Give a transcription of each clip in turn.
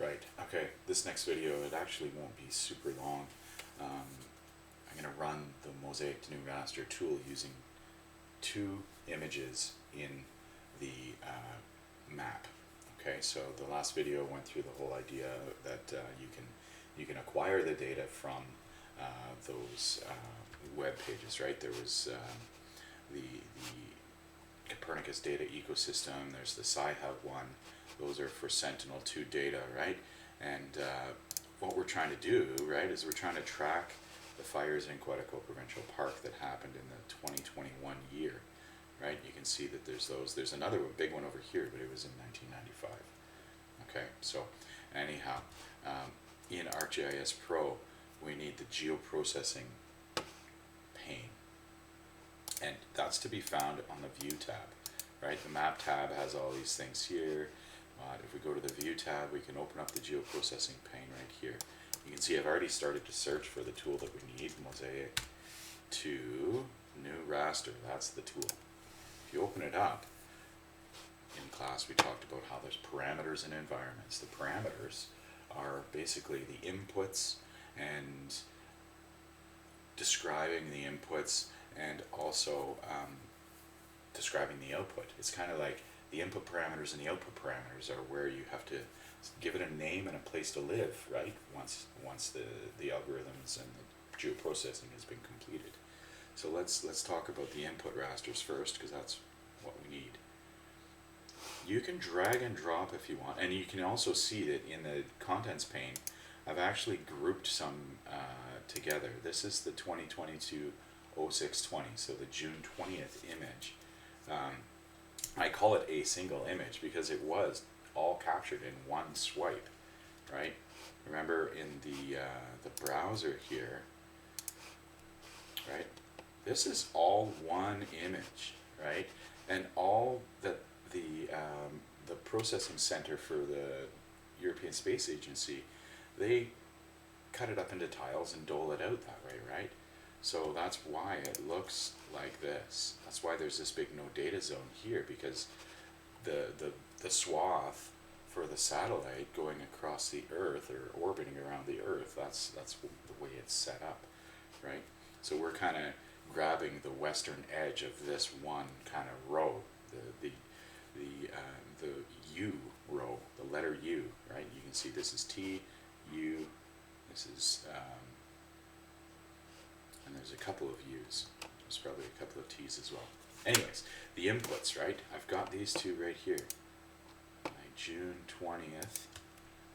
Right, okay, this next video, it actually won't be super long. I'm going to run the Mosaic to New Raster tool using two images in the map. Okay, so the last video went through the whole idea that you can acquire the data from those web pages, right? There was the Copernicus data ecosystem, there's the Sci-Hub one, those are for Sentinel 2 data, right? And what we're trying to do, right, is we're trying to track the fires in Quetico Provincial Park that happened in the 2021 year, right? You can see that there's those. There's another big one over here, but it was in 1995. Okay, so anyhow, in ArcGIS Pro, we need the geoprocessing pane, and that's to be found on the View tab, right? The Map tab has all these things here. If we go to the View tab, we can open up the geoprocessing pane right here. You can see I've already started to search for the tool that we need, Mosaic to New Raster. That's the tool. If you open it up, in class we talked about how there's parameters and environments. The parameters are basically the inputs and describing the inputs and also describing the output. It's kind of like the input parameters and the output parameters are where you have to give it a name and a place to live, right? Once the algorithms and the geoprocessing has been completed. So let's talk about the input rasters first, because that's what we need. You can drag and drop if you want, and you can also see that in the contents pane, I've actually grouped some together. This is the 2022 0620, so the June 20th image. I call it a single image because it was all captured in one swipe, right? Remember in the browser here, right? This is all one image, right? And all that the processing center for the European Space Agency, they cut it up into tiles and dole it out that way, right? So that's why it looks like this. That's why there's this big no data zone here, because the swath for the satellite going across the Earth or orbiting around the Earth, that's the way it's set up, right? So we're kind of grabbing the western edge of this one kind of row, the U row, the letter U, right? You can see this is T, U, this is and there's a couple of U's. There's probably a couple of T's as well. Anyways, the inputs, right? I've got these two right here. June 20th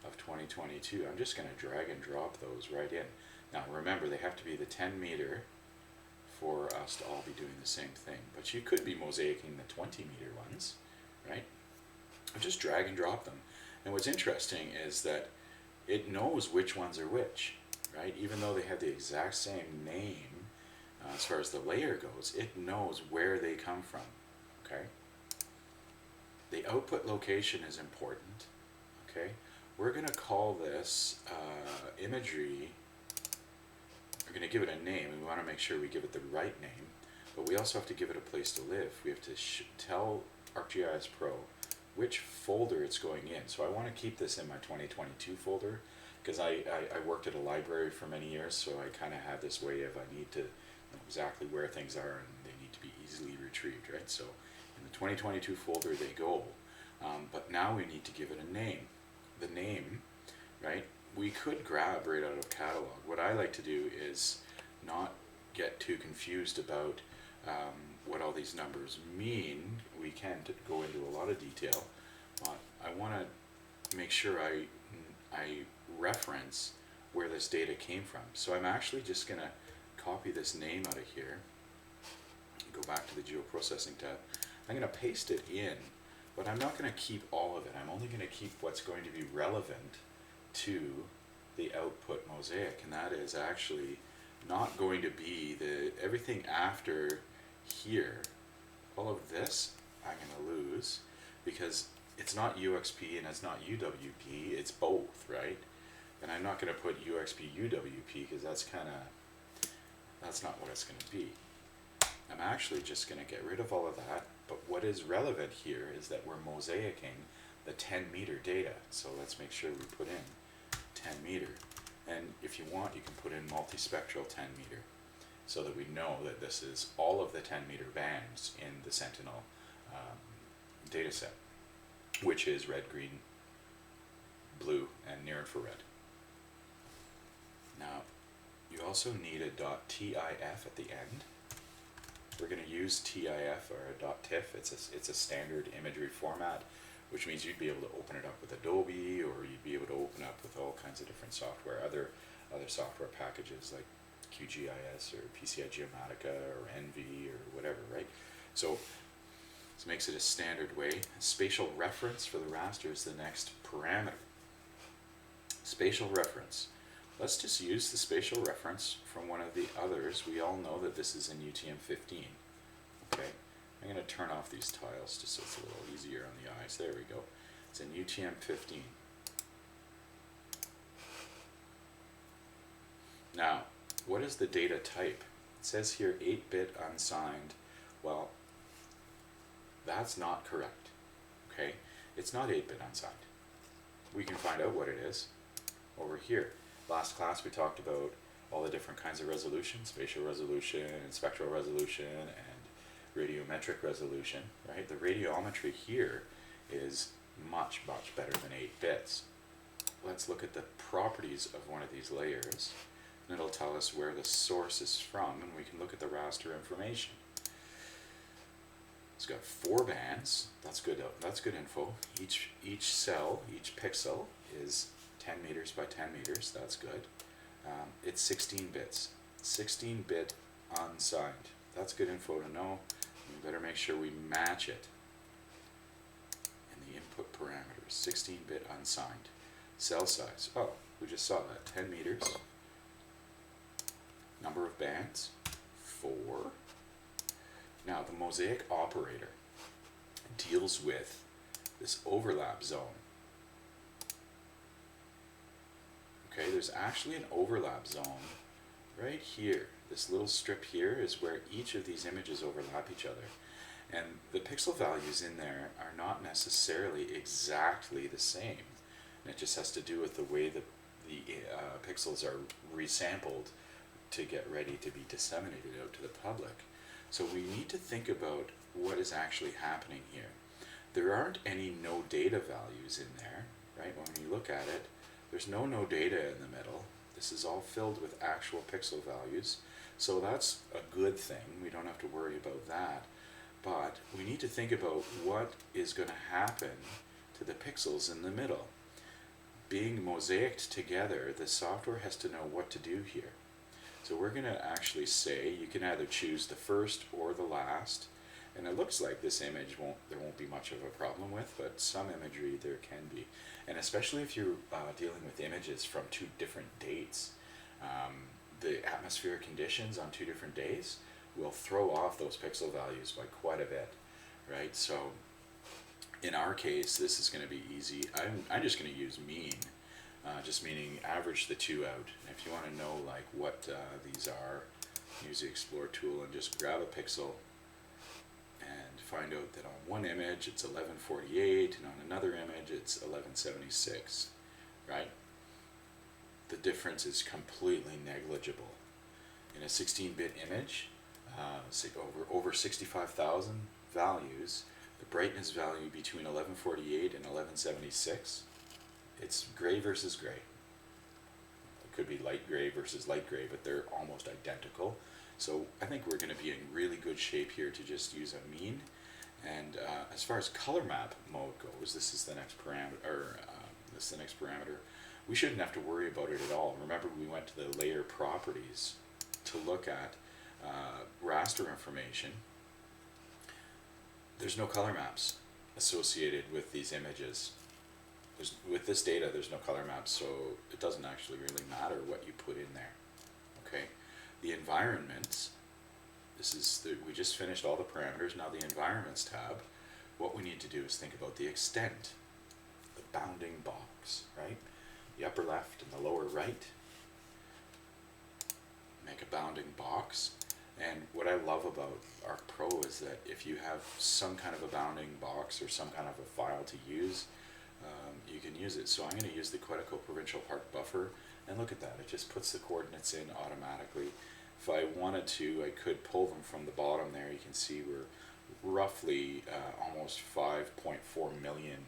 of 2022. I'm just going to drag and drop those right in. Now remember, they have to be the 10 meter for us to all be doing the same thing. But you could be mosaicing the 20 meter ones, right? I just drag and drop them. And what's interesting is that it knows which ones are which, right? Even though they have the exact same name as far as the layer goes, it knows where they come from, okay? The output location is important, okay? We're going to call this Imagery. We're going to give it a name, and we want to make sure we give it the right name, but we also have to give it a place to live. We have to tell ArcGIS Pro which folder it's going in. So I want to keep this in my 2022 folder, because I worked at a library for many years, so I kind of have this way of I need to know exactly where things are, and they need to be easily retrieved, right? So in the 2022 folder they go, but now we need to give it a name. The name, right, we could grab right out of catalog. What I like to do is not get too confused about what all these numbers mean. We can go into a lot of detail, but I want to make sure I reference where this data came from. So I'm actually just going to copy this name out of here, go back to the geoprocessing tab. I'm going to paste it in, but I'm not going to keep all of it. I'm only going to keep what's going to be relevant to the output mosaic, and that is actually not going to be everything after here. All of this I'm going to lose, because it's not UXP and it's not UWP, it's both, right? And I'm not going to put UXP UWP because that's not what it's going to be. I'm actually just going to get rid of all of that, but what is relevant here is that we're mosaicing the 10 meter data. So let's make sure we put in 10 meter. And if you want, you can put in multispectral 10 meter, so that we know that this is all of the 10 meter bands in the Sentinel data set, which is red, green, blue, and near infrared. Now, you also need a .tif at the end. We're going to use TIF or a .tif. It's a standard imagery format, which means you'd be able to open it up with Adobe, or you'd be able to open up with all kinds of different software, other software packages like QGIS or PCI Geomatica or NV or whatever, right? So this makes it a standard way. Spatial reference for the raster is the next parameter. Spatial reference. Let's just use the spatial reference from one of the others. We all know that this is in UTM-15. Okay, I'm going to turn off these tiles just so it's a little easier on the eyes. There we go. It's in UTM-15. Now, what is the data type? It says here 8-bit unsigned. Well, that's not correct. Okay, it's not 8-bit unsigned. We can find out what it is over here. Last class we talked about all the different kinds of resolution, spatial resolution and spectral resolution and radiometric resolution, right? The radiometry here is much, much better than 8 bits. Let's look at the properties of one of these layers, and it'll tell us where the source is from, and we can look at the raster information. It's got 4 bands. That's good. That's good info. Each cell, each pixel is 10 meters by 10 meters. That's good. It's 16 bits. 16-bit unsigned. That's good info to know. We better make sure we match it in the input parameters. 16-bit unsigned. Cell size. Oh, we just saw that. 10 meters. Number of bands. 4. Now, the Mosaic operator deals with this overlap zone. Okay, there's actually an overlap zone right here. This little strip here is where each of these images overlap each other. And the pixel values in there are not necessarily exactly the same. And it just has to do with the way the pixels are resampled to get ready to be disseminated out to the public. So we need to think about what is actually happening here. There aren't any no data values in there, right? When you look at it, there's no data in the middle. This is all filled with actual pixel values. So that's a good thing. We don't have to worry about that. But we need to think about what is going to happen to the pixels in the middle. Being mosaicked together, the software has to know what to do here. So we're going to actually say you can either choose the first or the last. And it looks like this image there won't be much of a problem with, but some imagery there can be. And especially if you're dealing with images from 2 different dates, the atmospheric conditions on 2 different days will throw off those pixel values by quite a bit, right? So in our case, this is going to be easy. I'm just going to use mean, just meaning average the 2 out. And if you want to know like what these are, use the Explore tool and just grab a pixel and find out that on one image it's 1148 and on another image it's 1176, right? The difference is completely negligible. In a 16-bit image, over 65,000 values, the brightness value between 1148 and 1176, it's gray versus gray. It could be light gray versus light gray, but they're almost identical. So I think we're going to be in really good shape here to just use a mean. And as far as color map mode goes, this is the next parameter. We shouldn't have to worry about it at all. Remember, we went to the layer properties to look at raster information. There's no color maps associated with these images. With this data, there's no color maps, so it doesn't actually really matter what you put in there. Okay. The environments, we just finished all the parameters. Now the environments tab, what we need to do is think about the extent, the bounding box, right? The upper left and the lower right. Make a bounding box. And what I love about Arc Pro is that if you have some kind of a bounding box or some kind of a file to use, you can use it. So I'm going to use the Quetico Provincial Park buffer, and look at that, it just puts the coordinates in automatically. If I wanted to, I could pull them from the bottom there. You can see we're roughly almost 5.4 million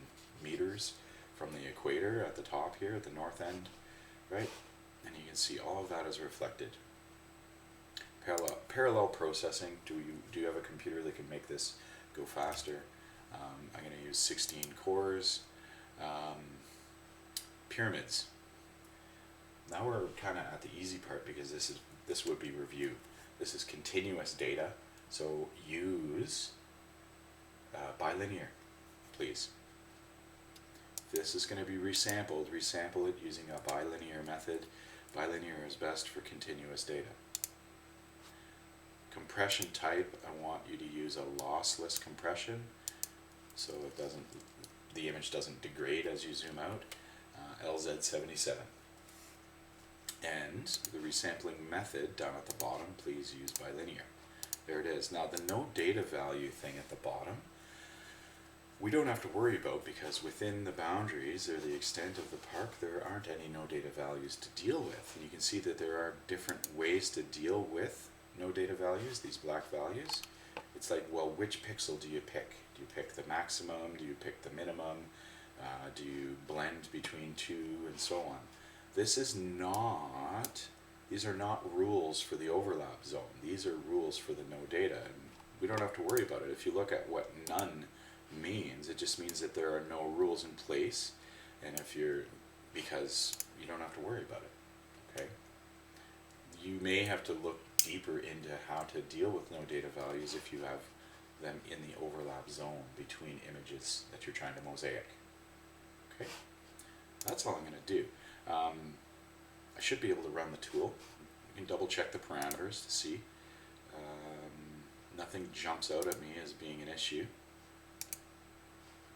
meters from the equator at the top here at the north end, right? And you can see all of that is reflected. Parallel processing. Do you have a computer that can make this go faster? I'm going to use 16 cores. Pyramids. Now we're kind of at the easy part, because this would be review. This is continuous data, so use bilinear, please. This is going to be resampled. Resample it using a bilinear method. Bilinear is best for continuous data. Compression type, I want you to use a lossless compression, so the image doesn't degrade as you zoom out. LZ77. And the resampling method down at the bottom, please use bilinear. There it is. Now the no data value thing at the bottom, we don't have to worry about, because within the boundaries or the extent of the park, there aren't any no data values to deal with. And you can see that there are different ways to deal with no data values, these black values. It's like, well, which pixel do you pick? Do you pick the maximum? Do you pick the minimum? Do you blend between two, and so on? These are not rules for the overlap zone. These are rules for the no data, and we don't have to worry about it. If you look at what none means, it just means that there are no rules in place, and because you don't have to worry about it, okay? You may have to look deeper into how to deal with no data values if you have them in the overlap zone between images that you're trying to mosaic. Okay, that's all I'm going to do. I should be able to run the tool. You can double check the parameters to see. Nothing jumps out at me as being an issue.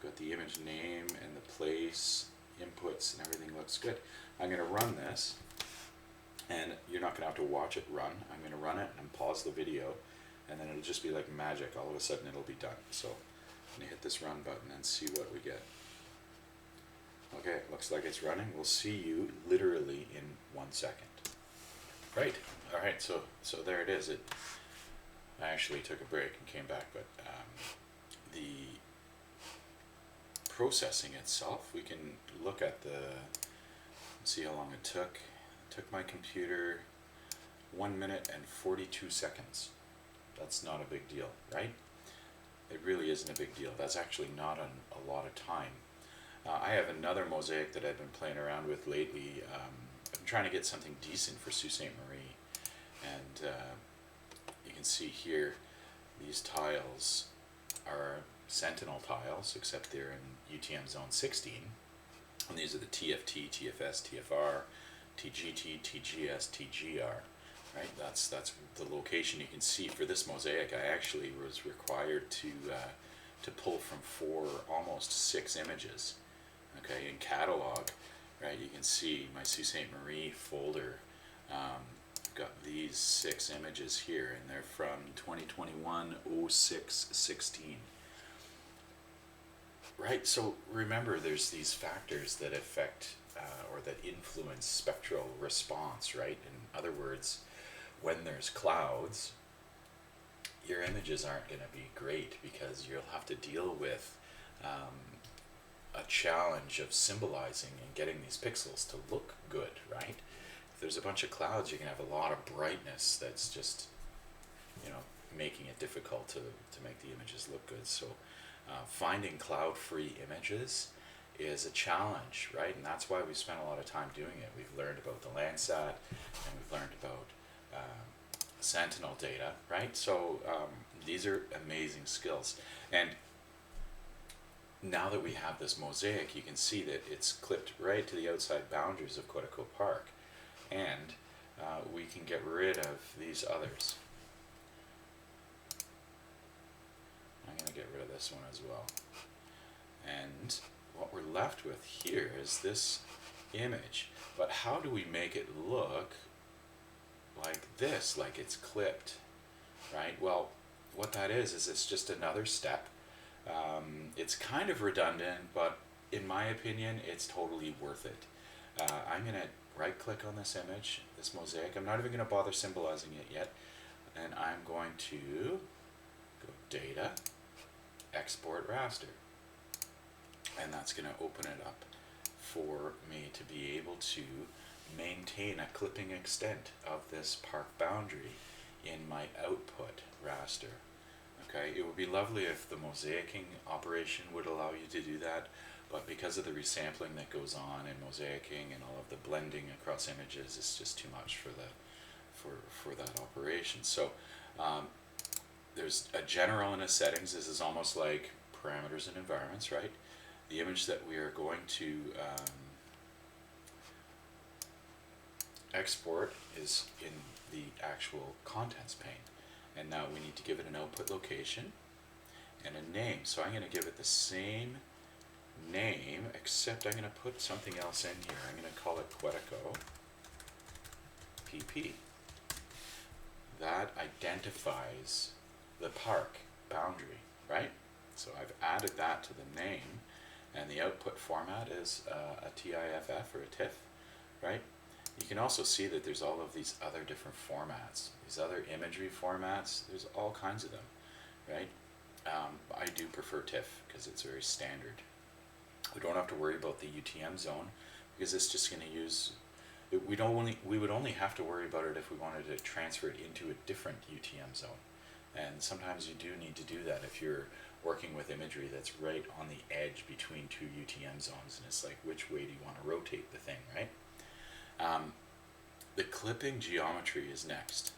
Got the image name and the place, inputs, and everything looks good. I'm going to run this, and you're not going to have to watch it run. I'm going to run it and pause the video, and then it'll just be like magic. All of a sudden it'll be done. So I'm going to hit this run button and see what we get. Okay, looks like it's running. We'll see you literally in 1 second. Right. All right. So there it is. I actually took a break and came back, but the processing itself, we can look at see how long it took. It took my computer 1 minute and 42 seconds. That's not a big deal, right? It really isn't a big deal. That's actually not a lot of time. I have another mosaic that I've been playing around with lately. I'm trying to get something decent for Sault Ste. Marie, and you can see here these tiles are Sentinel tiles, except they're in UTM zone 16, and these are the TFT, TFS, TFR, TGT, TGS, TGR. Right, that's the location. You can see for this mosaic, I actually was required to pull from 4, almost 6 images. Okay, in catalog, right, you can see my Sault Ste. Marie folder. I've got these 6 images here, and they're from 2021 06/16. Right, so remember, there's these factors that affect or that influence spectral response, right? In other words, when there's clouds, your images aren't going to be great, because you'll have to deal with a challenge of symbolizing and getting these pixels to look good, right? If there's a bunch of clouds, you're going to have a lot of brightness that's just, making it difficult to make the images look good. So finding cloud-free images is a challenge, right? And that's why we spent a lot of time doing it. We've learned about the Landsat, and we've learned about Sentinel data, right? So these are amazing skills. And now that we have this mosaic, you can see that it's clipped right to the outside boundaries of Quetico Park, and we can get rid of these others. I'm going to get rid of this one as well. And what we're left with here is this image. But how do we make it look like this, like it's clipped, right? Well, what that is it's just another step. It's kind of redundant, but in my opinion, it's totally worth it. I'm going to right click on this image, this mosaic. I'm not even going to bother symbolizing it yet. And I'm going to go Data, Export Raster. And that's going to open it up for me to be able to maintain a clipping extent of this park boundary in my output raster. Okay, it would be lovely if the mosaicing operation would allow you to do that, but because of the resampling that goes on and mosaicing and all of the blending across images, it's just too much for that operation. So there's a general and a settings. This is almost like parameters and environments, right? The image that we are going to export is in the actual contents pane. And now we need to give it an output location and a name. So I'm going to give it the same name, except I'm going to put something else in here. I'm going to call it Quetico PP. That identifies the park boundary, right? So I've added that to the name, and the output format is a TIFF or a TIFF, right? You can also see that there's all of these other different formats, these other imagery formats. There's all kinds of them, right? I do prefer TIFF because it's very standard. We don't have to worry about the UTM zone because it's just going to use. We would only have to worry about it if we wanted to transfer it into a different UTM zone, and sometimes you do need to do that if you're working with imagery that's right on the edge between two UTM zones, and it's like, which way do you want to rotate the thing, right? The clipping geometry is next.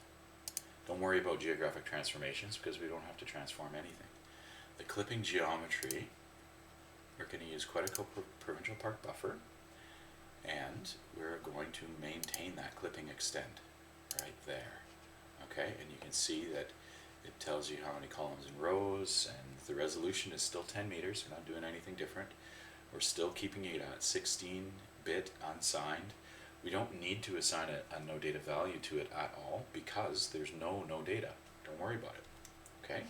Don't worry about geographic transformations because we don't have to transform anything. The clipping geometry, we're going to use Quetico Provincial Park Buffer, and we're going to maintain that clipping extent right there. Okay, and you can see that it tells you how many columns and rows, and the resolution is still 10 meters. We're not doing anything different. We're still keeping it at 16-bit unsigned. We don't need to assign a no data value to it at all because there's no data. Don't worry about it. Okay.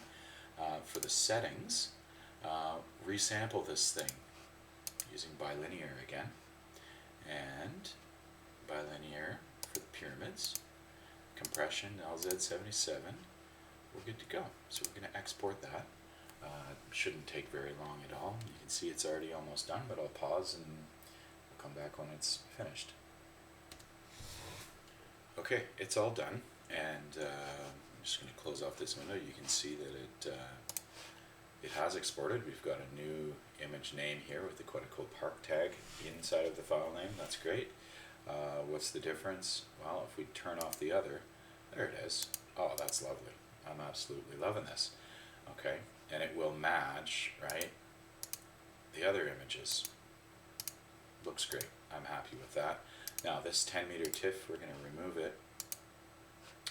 For the settings, resample this thing using bilinear again, and bilinear for the pyramids, compression LZ77. We're good to go. So we're going to export that. Shouldn't take very long at all. You can see it's already almost done, but I'll pause and we'll come back when it's finished. Okay, it's all done, and I'm just going to close off this window. You can see that it has exported. We've got a new image name here with the Quetico Park tag inside of the file name. That's great. What's the difference? Well, if we turn off the other, there it is. Oh, that's lovely. I'm absolutely loving this. Okay, and it will match, right, the other images. Looks great. I'm happy with that. Now this 10 meter TIFF, we're going to remove it,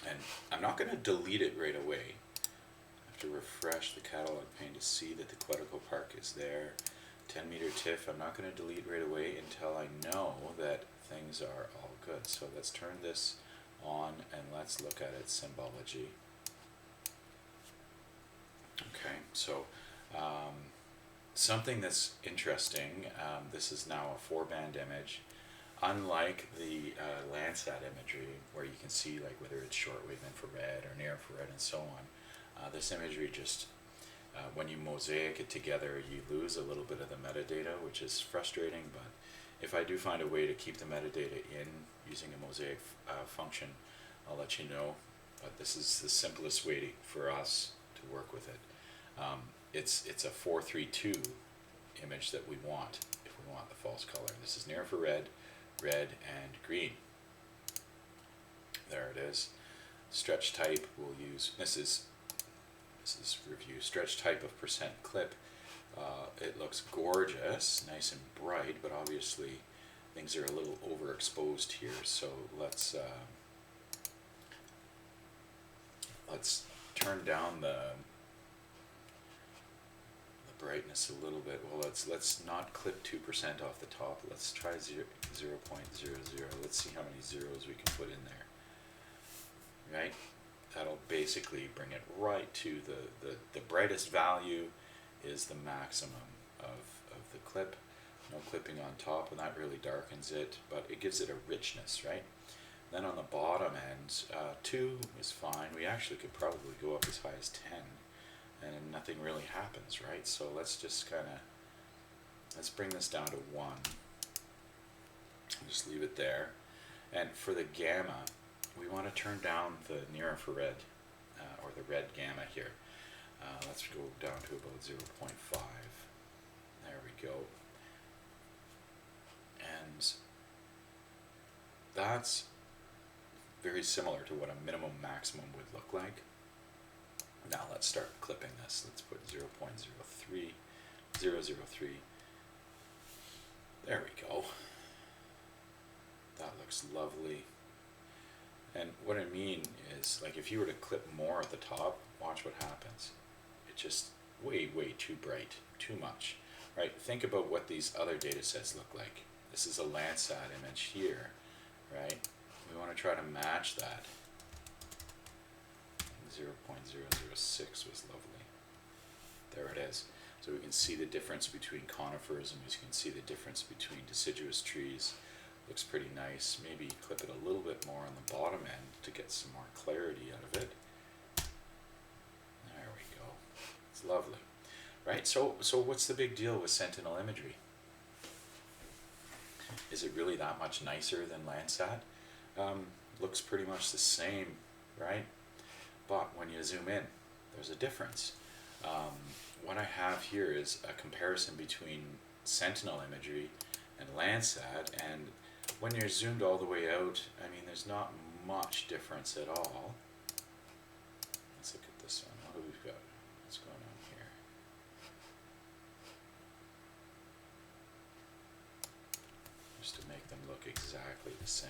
and I'm not going to delete it right away. I have to refresh the catalog pane to see that the Quetico Park is there. 10 meter TIFF, I'm not going to delete right away until I know that things are all good. So let's turn this on and let's look at its symbology. Okay, so something that's interesting, this is now a 4-band image. Unlike the Landsat imagery, where you can see like whether it's shortwave infrared or near infrared and so on, this imagery just, when you mosaic it together, you lose a little bit of the metadata, which is frustrating, but if I do find a way to keep the metadata in using a mosaic function, I'll let you know, but this is the simplest way for us to work with it. It's a 432 image that we want if we want the false color. This is near infrared, red, and green. There it is. Stretch type we'll use. This is review. Stretch type of percent clip. It looks gorgeous, nice and bright, but obviously things are a little overexposed here. So let's turn down the brightness a little bit. Well, let's not clip 2% off the top. Let's try 0.00. Let's see how many zeros we can put in there. Right? That'll basically bring it right to the brightest value is the maximum of the clip. no clipping on top, and that really darkens it, but it gives it a richness, right? Then on the bottom end, 2 is fine. We actually could probably go up as high as 10, and nothing really happens, right? So let's just let's bring this down to 1. Just leave it there. And for the gamma, we want to turn down the near infrared, or the red gamma here. Let's go down to about 0.5. There we go. And that's very similar to what a minimum maximum would look like. Now let's start clipping this. Let's put 0.03, 003. There we go. That looks lovely. And what I mean is, like, if you were to clip more at the top, watch what happens. It's just way too bright, too much, right? Think about what these other data sets look like. This is a Landsat image here, right? We want to try to match that. 0.006 was lovely. There it is. So we can see the difference between conifers, and we can see the difference between deciduous trees. Looks pretty nice. Maybe clip it a little bit more on the bottom end to get some more clarity out of it. There we go. It's lovely, right? So what's the big deal with Sentinel imagery? Is it really that much nicer than Landsat? Looks pretty much the same, right? But when you zoom in, there's a difference. What I have here is a comparison between Sentinel imagery and Landsat, and when you're zoomed all the way out, I mean, there's not much difference at all. Let's look at this one. What do we got? What's going on here? Just to make them look exactly the same.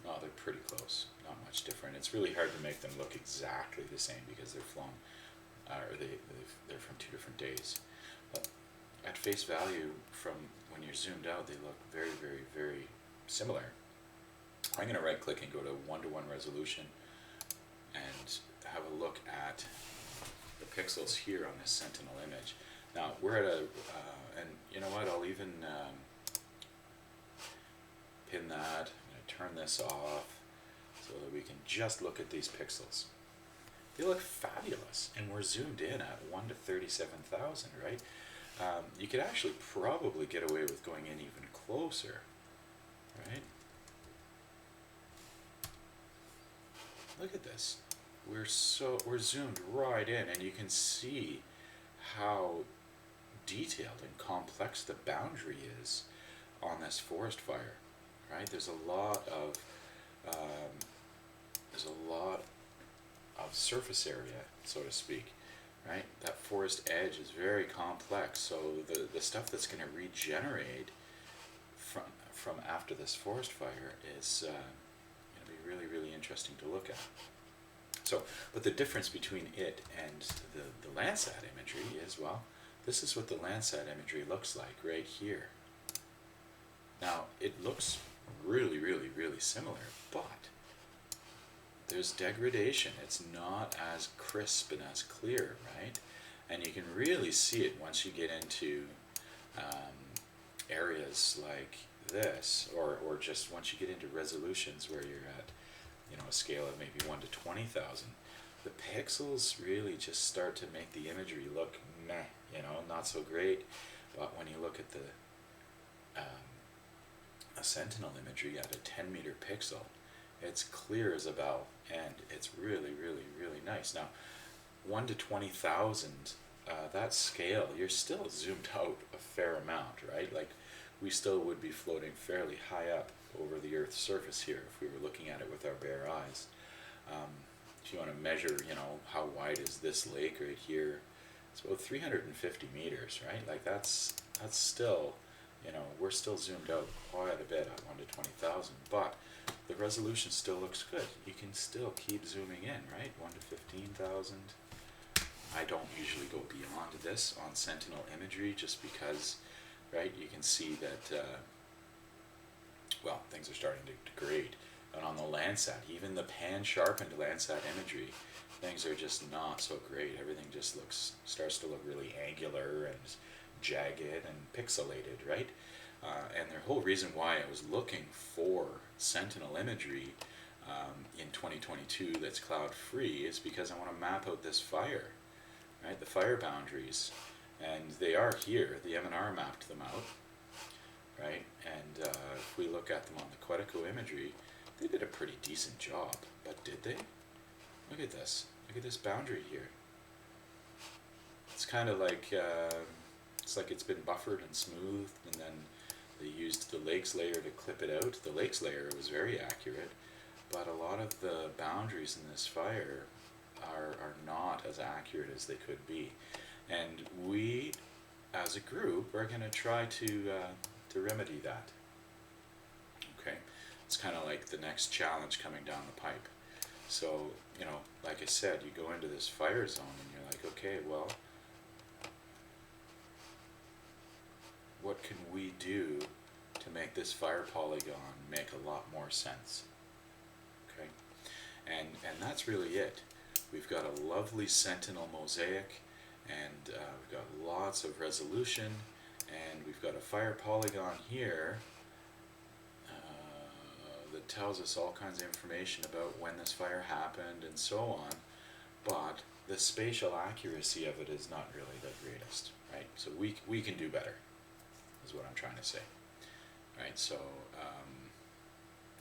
No, they're pretty close. Not much different. It's really hard to make them look exactly the same because they're flown, or they're from 2 different days. But at face value, from when you're zoomed out, they look very similar. I'm going to right click and go to 1:1 resolution and have a look at the pixels here on this Sentinel image. Now we're at a, and you know what, I'll even pin that. Turn this off so that we can just look at these pixels. They look fabulous, and we're zoomed in at 1 to 37,000, right? You could actually probably get away with going in even closer, right? Look at this. We're zoomed right in, and you can see how detailed and complex the boundary is on this forest fire. Right, there's a lot of surface area, so to speak. Right, that forest edge is very complex. So the stuff that's going to regenerate from after this forest fire is going to be really interesting to look at. So, but the difference between it and the Landsat imagery is, well, this is what the Landsat imagery looks like right here. Now it looks really similar, but there's degradation. It's not as crisp and as clear, right? And you can really see it once you get into areas like this, or just once you get into resolutions where you're at, a scale of maybe 1 to 20,000. The pixels really just start to make the imagery look meh, not so great. But when you look at the a Sentinel imagery at a 10-meter pixel, it's clear as a bell, and it's really nice. Now, 1 to 20,000, that scale, you're still zoomed out a fair amount, right? Like, we still would be floating fairly high up over the Earth's surface here if we were looking at it with our bare eyes. If you want to measure, how wide is this lake right here, it's about 350 meters, right? Like, that's still, we're still zoomed out quite a bit at 1 to 20,000, but the resolution still looks good. You can still keep zooming in, right? 1 to 15,000. I don't usually go beyond this on Sentinel imagery just because, right, you can see that, well, things are starting to degrade. But on the Landsat, even the pan-sharpened Landsat imagery, things are just not so great. Everything just starts to look really angular and jagged and pixelated, right? And the whole reason why I was looking for Sentinel imagery in 2022 that's cloud-free is because I want to map out this fire, right? The fire boundaries, and they are here. The M&R mapped them out, right? And if we look at them on the Quetico imagery, they did a pretty decent job, but did they? Look at this. Look at this boundary here. It's kind of like it's like it's been buffered and smoothed, and then they used the lakes layer to clip it out. The lakes layer was very accurate, but a lot of the boundaries in this fire are not as accurate as they could be. And we, as a group, are going to try to remedy that. Okay, it's kind of like the next challenge coming down the pipe. So, you know, like I said, you go into this fire zone and you're like, okay, well, what can we do to make this fire polygon make a lot more sense? Okay, and that's really it. We've got a lovely Sentinel mosaic, and we've got lots of resolution, and we've got a fire polygon here that tells us all kinds of information about when this fire happened and so on, but the spatial accuracy of it is not really the greatest, right? So we can do better, is what I'm trying to say, right? So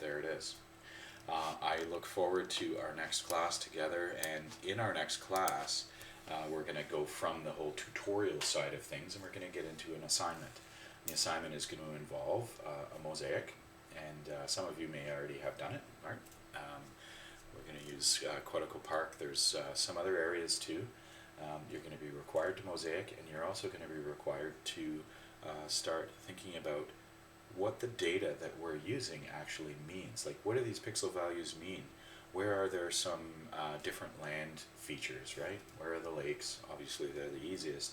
there it is. I look forward to our next class together, and in our next class we're going to go from the whole tutorial side of things, and we're going to get into an assignment. The assignment is going to involve a mosaic, and some of you may already have done it, right? We're going to use Quetico Park. There's some other areas too. You're going to be required to mosaic, and you're also going to be required to start thinking about what the data that we're using actually means. Like, what do these pixel values mean? Where are there some different land features, right? Where are the lakes? Obviously they're the easiest,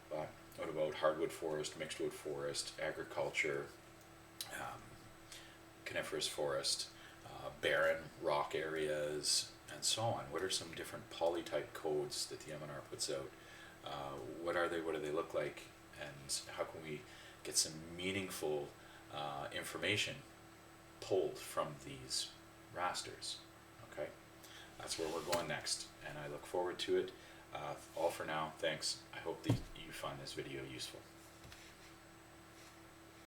but what about hardwood forest, mixed wood forest, agriculture, coniferous forest, barren rock areas, and so on? What are some different polytype codes that the M&R puts out? What are they? What do they look like? And how can we get some meaningful information pulled from these rasters? Okay, that's where we're going next, and I look forward to it. All for now. Thanks. I hope that you find this video useful.